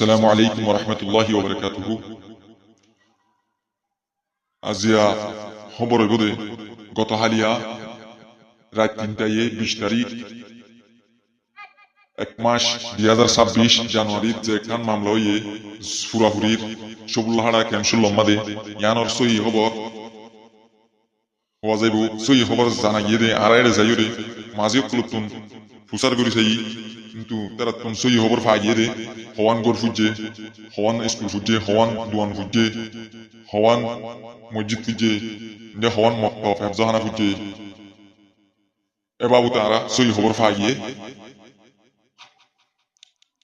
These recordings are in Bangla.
السلام عليكم ورحمة الله وبركاته. আজিয়া খবর বোধে গত হালিয়া রাত 3টায় 20 তারিখ 1 মাস 2026 জানুয়ারি যে একখান মামলা হইয়ে ফুরাহুরির সবুল্লাহাড়া ক্যামসুল্লম মাদে ইয়ানর সহি খবর হওয়া যাইব সহি খবর জানা গিয়ে দে আড়াইড়ে যাইরে মাঝে কুলতুন ফুসার করি চাই কিন্তু তারা তুন সহি খবর ফা গিয়ে দে হওয়ান গড় ফুজে হওয়ান স্কুল ফুজে হওয়ান দুয়ান ফুজে হওয়ান মসজিদ ফুজে যে হওয়ান মক্তব হেফজাহানা ফুজে এবাবু তারা সহি খবর ফা গিয়ে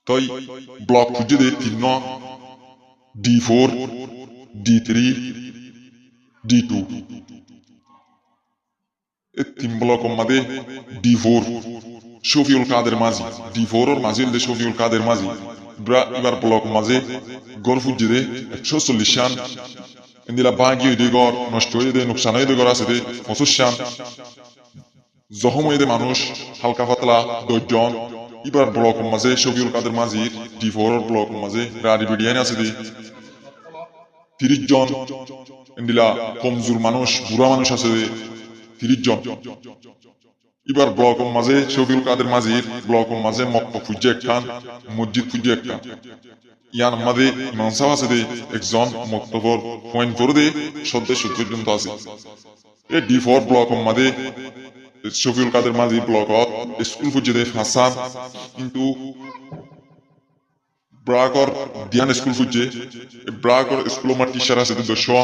তই ব্লক ফুজে দে 3 D4 D3 D2 তিন ব্লক মাঝে D4 শফিউল কাদের মাঝি D4 ওর মাঝে শফিউল কাদের মাঝি এবার ব্লক মাঝে গড় ফুজে দে 140 শান ইন্দিলা বাগি হইতে গড় নষ্ট হয়ে দে নোকসান হয়ে দে গড় আছে দে 25 শান জখম হয়ে দে মানুষ হালকা পাতলা 10 জন এবার ব্লক মাঝে শফিউল কাদের মাঝির D4 ওর ব্লক মাঝে রাডি বিডিয়ান আছে দে 30 জন ইন্দিলা কমজোর মানুষ বুড়া মানুষ আছে দে 30 জন এবার ব্লক মাঝে শফিউল কাদের মাঝির ব্লক মাঝে মক্তব ফুজে একখান মসজিদ ফুজে একখান ইয়ান মাঝে ইমাম সাহেব আছে দে একজন মক্তবর পয়েন্ট করে দে সদস্য পর্যন্ত আছে এই D4 ব্লক মাঝে শফিউল কাদের মাঝি ব্লকত স্কুল ফুজে দে হাসান কিন্তু ব্রাকর দিয়ান স্কুল ফুজে ব্রাকর স্কুল মার টিচার আছে দে 200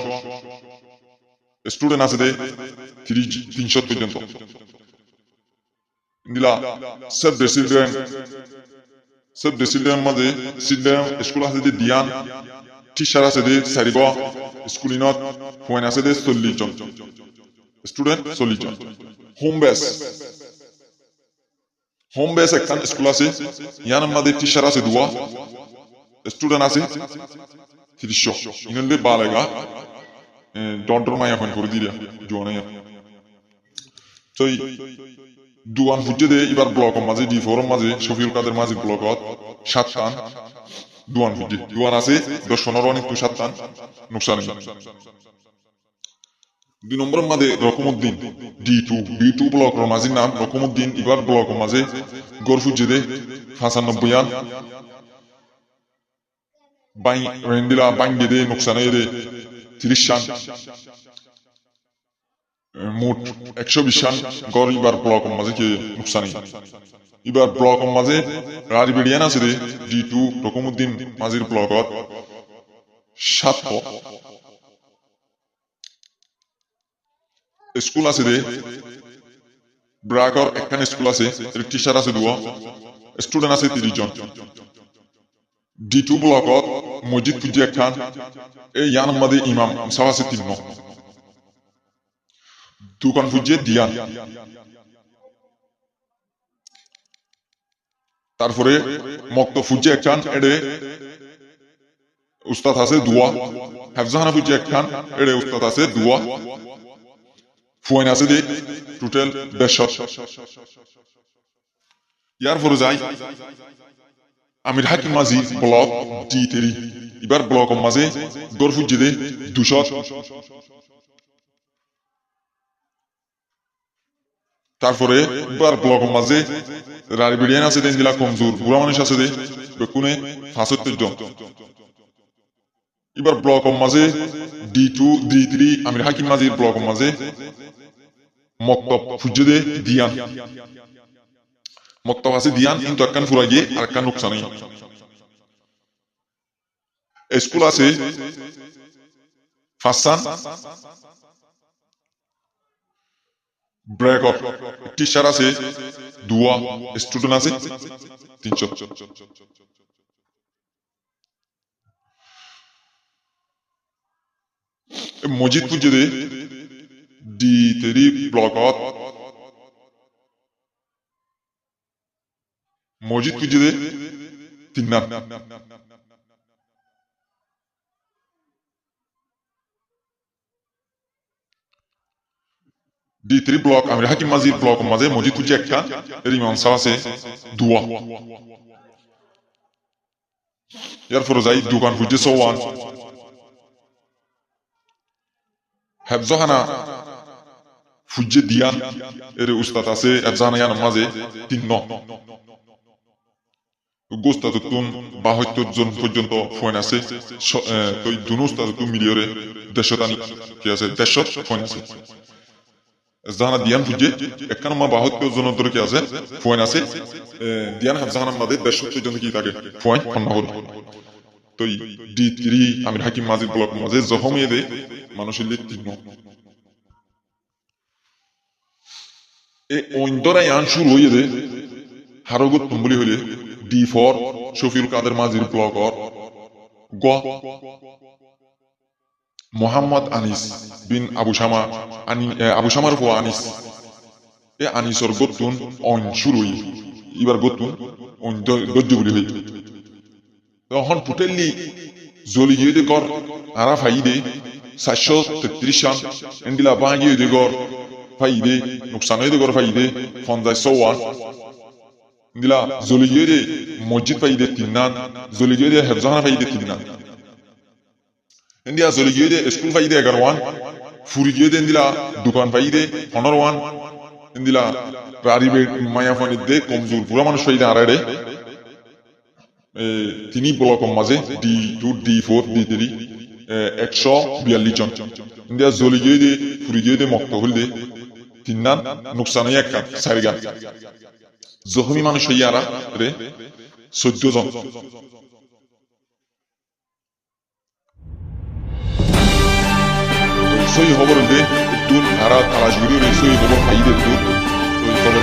স্টুডেন্ট আছে দে 300 পর্যন্ত নিলা সব চিলড্রেন মাঝে চিলড্রেন স্কুল আছে দে দিয়ান টিচার আছে দে 4 স্কুলিনত পয়েন্ট আছে দে 40 জন স্টুডেন্ট 40 জন হোম বেস একখান স্কুল আছে ইয়ান মাঝে টিচার আছে 2 স্টুডেন্ট আছে 300 ইনলে বালেগা ডন্টর মায়া ফোন করে দিলা জোনায়া তই দুয়ান ফুজে দে এবার ব্লক মাঝে D4 মাঝে শফিউল কাদের মাঝে ব্লকত 7 টান দুয়ান ফুজে দুয়ান আছে 10 অনেক 7 টান নোকসান 2 নম্বর মাঝে রকমউদ্দিন D2 ব্লক মাঝে নাম রকমউদ্দিন এবার ব্লক মাঝে গড় ফুজে দে 95 আন বাই রেন্দিলা বাঙ্গি দে নোকসান দে 30 শান মোট 120 শান গড় এবার ব্লক মাঝে কে নোকসানি এবার ব্লক মাঝে রাডি বিডিয়ান আছে দে D2 রকমউদ্দিন মাঝির ব্লকত 7 স্কুল আছে দে ব্রাকর একখান স্কুল আছে টিচার আছে 2 স্টুডেন্ট আছে 30 জন D2 ব্লকত মসজিদ ফুজে একখান এই ইয়ান মাঝে ইমাম সাহেব আছে 3 দুকান ফুজে দিয়ান তারপরে মক্তব ফুজে একখান এডে উস্তাদ আছে 2 হেফজাহানা ফুজে একখান এডে উস্তাদ আছে 2 পয়েন্ট আছে দে টোটাল 150 ইয়ার পরে যাই আমির হাকিম মাঝি ব্লক D3 এবার ব্লক মাঝে গড় ফুজে দে 200 তারপরে এবার ব্লক মাঝে রাডি বিডিয়ান আছে দেন দিলা কমজোর বুড়া মানুষ আছে দে বেকুনে 75 জন এবার ব্লক মাঝে D2 D3 আমির হাকিম মাঝির ব্লক মাঝে মক্তব ফুজে দে দিয়ান মক্তব আছে দিয়ান কিন্তু একখান ফুরা গিয়ে আর একখান নোকসান স্কুল আছে ফাসান ব্রেকর টিচার আছে 2 স্টুডেন্ট আছে 300 মসজিদ ফুজে দে D3 ব্লকত মসজিদ ফুজে দে 3 নাম D3 ব্লক আমির হাকিম মাঝির ব্লক মাঝে মসজিদ ফুজে একটা এর ইমাম সাহেব আছে 2 এরপরে যাই দোকান ফুটে সওয়ান হেফজহানা ফুজে দিয়ান এর উস্তাদ আছে হেফজহানা ইয়ান মাঝে তিন গোস্তাতুন 72 জন পর্যন্ত ফোন আছে তো দুনো উস্তাদুন মিলিয়রে 100 কি আছে 150 ফোন আছে জানা দিয়ান ফুজে একখান মা 72 জন ধরে কি আছে ফোন আছে দিয়ান হাফজাহানার মাঝে 150 জন কি থাকে ফোন ফোন হল তো D3 আমির হাকিম মাজিদ ব্লক মাঝে জহমিয়ে দে মানুষের লিখ তিন এ ওইন্দরা ইয়ান শুরু হয়ে দে হারগত তুমবলি হইলে D4 শফিউল কাদের মাজির ব্লক অর গ মোহাম্মদ আনিস বিন আবু শামার ফো আনিস এ আনিসর গতুন অন শুরুই এবার গতুন অন দজ্জগুলি হই তখন পুটেলি জলি গিয়ে দে কর আরা ফাইদে 733 শান এন্ডিলা বাগিয়ে দে গর ফাইদে নুকসান হয়ে দে গর ফাইদে ফন্দাই সোয়ান এন্ডিলা জলি গিয়ে দে মসজিদ ফাইদে তিননান জলি গিয়ে দে হেফজাহানা ফাইদে তিননান India zoligiyede school faide agarwan furigiyede indila dukan faide honorwan indila raribe maya fanidde komzur pura manush faide arade tini blokom maze D2 D4 D3 142 জন India zoligiyede furigiyede mokto hulde tinnan nuksana yakkan sargan zohmi manush yara re 14 জন সই খবর দে তুন হারা তালাশ গিরি সই খবর খাই দে তুন ওই খবর